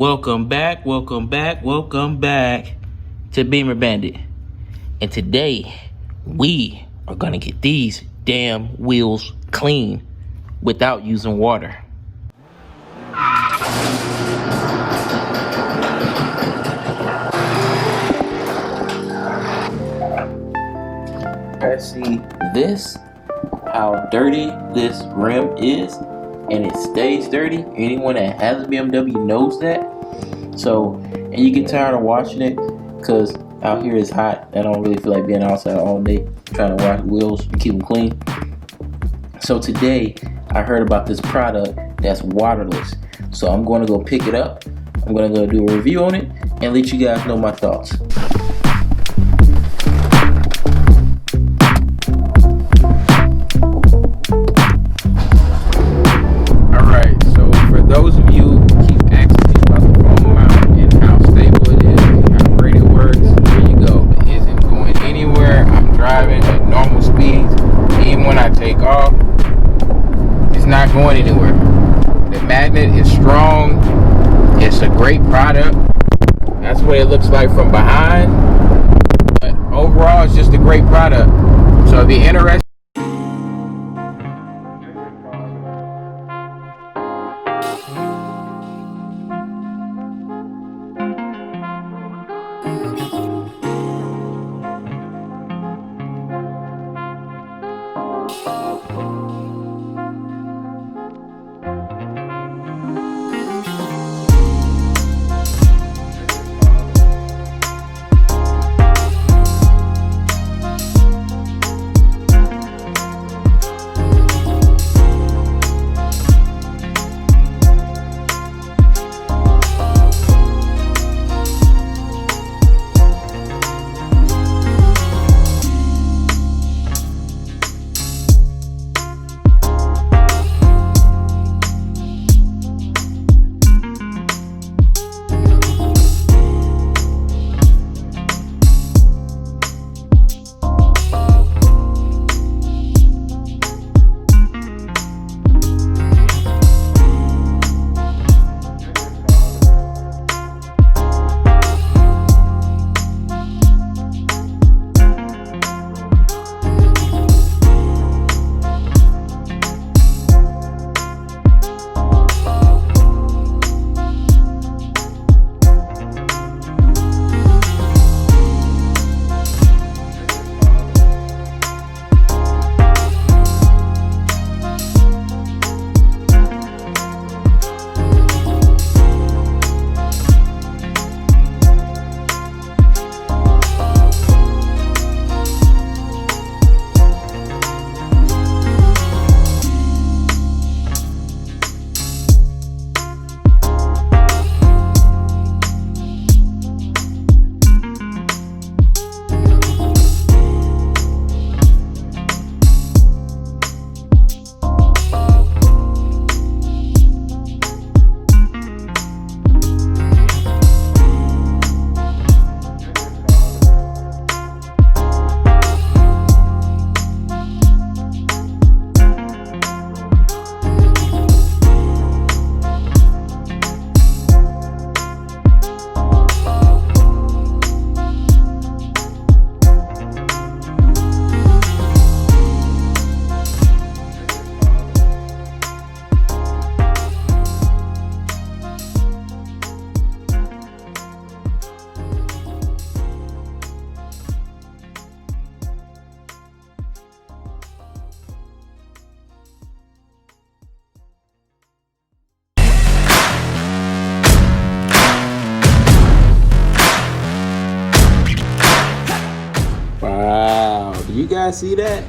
Welcome back, welcome back, welcome back to Bimmer Bandit. And today, we are gonna get these damn wheels clean without using water. Guys, see this? How dirty this rim is, and it stays dirty. Anyone that has a BMW knows that. So, and you get tired of washing it because out here it's hot. I don't really feel like being outside all day trying to wash wheels and keep them clean. So today I heard about this product that's waterless. So I'm going to go pick it up. I'm going to go do a review on it and let you guys know my thoughts. Alright, so for those of you who keep asking me about the foam mount and how stable it is and how great it works, there you go. It isn't going anywhere. I'm driving at normal speeds. Even when I take off, it's not going anywhere. The magnet is strong. It's a great product. That's what it looks like from behind. But overall, it's just a great product. So if you're interested, wow, do you guys see that?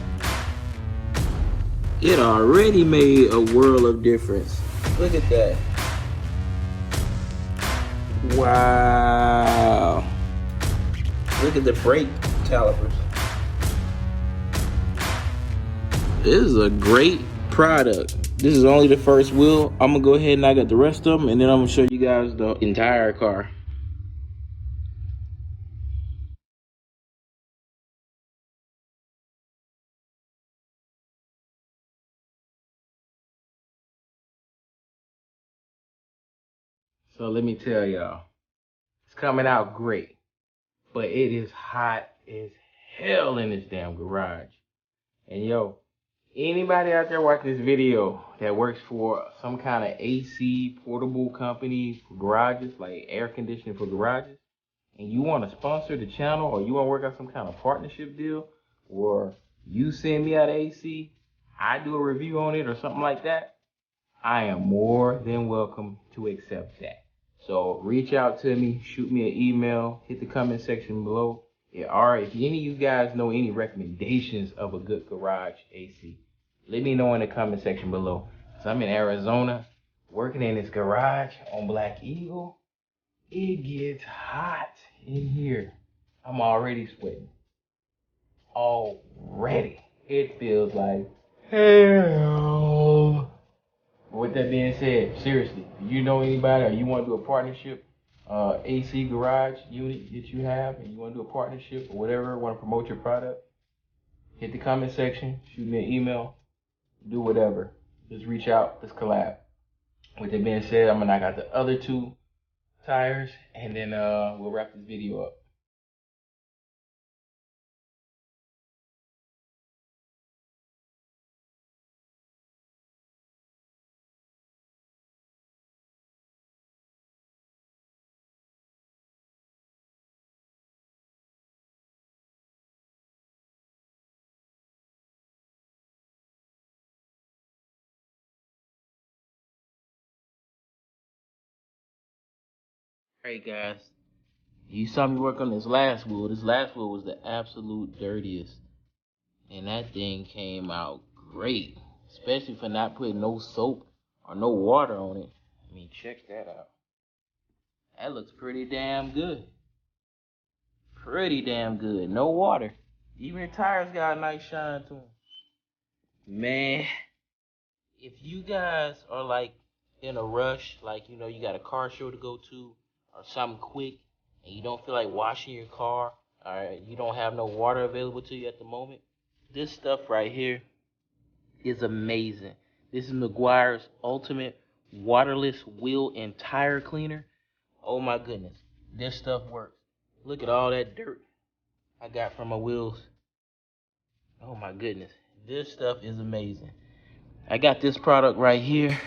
It already made a world of difference. Look at that. Wow. Look at the brake calipers. This is a great product. This is only the first wheel. I'm gonna go ahead and I got the rest of them, and then I'm gonna show you guys the entire car. So let me tell y'all, it's coming out great, but it is hot as hell in this damn garage. And yo, anybody out there watching this video that works for some kind of AC portable company for garages, like air conditioning for garages, and you want to sponsor the channel, or you want to work out some kind of partnership deal, or you send me out AC, I do a review on it or something like that, I am more than welcome to accept that. So reach out to me, shoot me an email, hit the comment section below. Or if any of you guys know any recommendations of a good garage AC, let me know in the comment section below. So I'm in Arizona, working in this garage on BlackEagle. It gets hot in here. I'm already sweating. Already. It feels like hell. With that being said, seriously, if you know anybody or you want to do a partnership, AC garage unit that you have, and you want to do a partnership or whatever, want to promote your product, hit the comment section, shoot me an email, do whatever. Just reach out, let's collab. With that being said, I'm gonna knock out the other 2 tires, and then we'll wrap this video up. Alright guys, you saw me work on this last wheel. This last wheel was the absolute dirtiest, and that thing came out great, especially for not putting no soap or no water on it. I mean, check that out. That looks pretty damn good. Pretty damn good. No water. Even the tires got a nice shine to them. Man, if you guys are like in a rush, like you got a car show to go to or something quick, and you don't feel like washing your car, or you don't have no water available to you at the moment, this stuff right here is amazing. This is MEGUIAR'S Ultimate Waterless Wheel and Tire Cleaner. Oh my goodness, this stuff works. Look at all that dirt I got from my wheels. Oh my goodness, this stuff is amazing. I got this product right here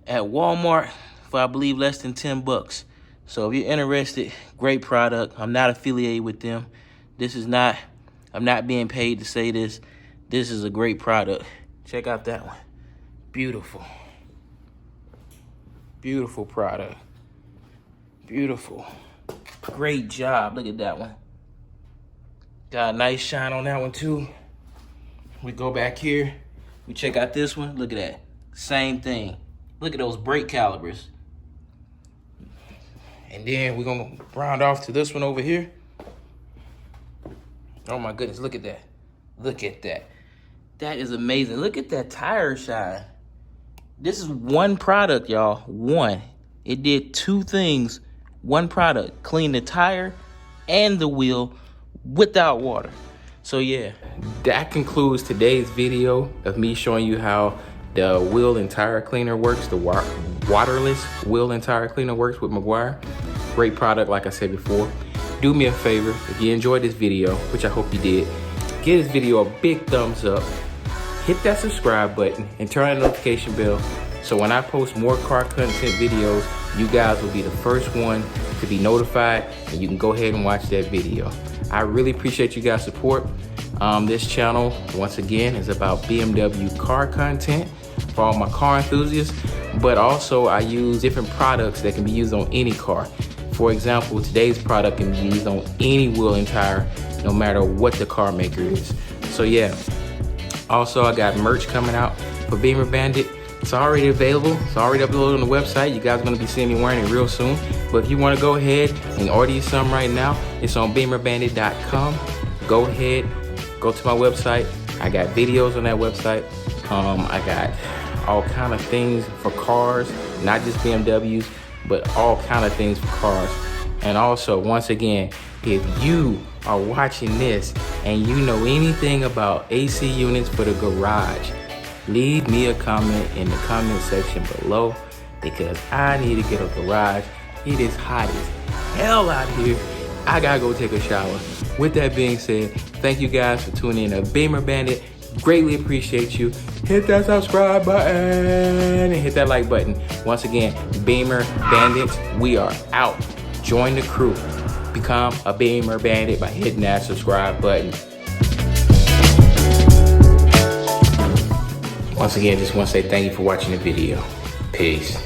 at Walmart for I believe less than 10 bucks. So if you're interested, great product. I'm not affiliated with them. I'm not being paid to say this. This is a great product. Check out that one. Beautiful. Beautiful product. Beautiful. Great job. Look at that one. Got a nice shine on that one too. We go back here. We check out this one. Look at that. Same thing. Look at those brake calipers. And then we're going to round off to this one over here. Oh my goodness, look at that. Look at that. That is amazing. Look at that tire shine. This is one product, y'all. One. It did 2 things. One product. Clean the tire and the wheel without water. So yeah, that concludes today's video of me showing you how the wheel and tire cleaner works, the waterless wheel and tire cleaner works with MEGUIAR. Great product, like I said before. Do me a favor, if you enjoyed this video, which I hope you did, give this video a big thumbs up, hit that subscribe button, and turn on the notification bell, so when I post more car content videos, you guys will be the first one to be notified, and you can go ahead and watch that video. I really appreciate you guys' support. This channel, once again, is about BMW car content for all my car enthusiasts, but also I use different products that can be used on any car. For example, today's product can be used on any wheel and tire, no matter what the car maker is. So yeah, also I got merch coming out for Bimmer Bandit. It's already available. It's already uploaded on the website. You guys are gonna be seeing me wearing it real soon. But if you wanna go ahead and order you some right now, it's on BimmerBandit.com. Go ahead, go to my website. I got videos on that website. I got all kind of things for cars, not just BMWs, but all kind of things for cars. And also, once again, if you are watching this and you know anything about AC units for the garage, leave me a comment in the comment section below. The because I need to get a garage. It is hot as hell out here. I gotta go take a shower. With that being said, thank you guys for tuning in to Bimmer Bandit. Greatly appreciate you. Hit that subscribe button and hit that like button. Once again, Bimmer Bandits, we are out. Join the crew. Become a Bimmer Bandit by hitting that subscribe button. Once again, just want to say thank you for watching the video. Peace.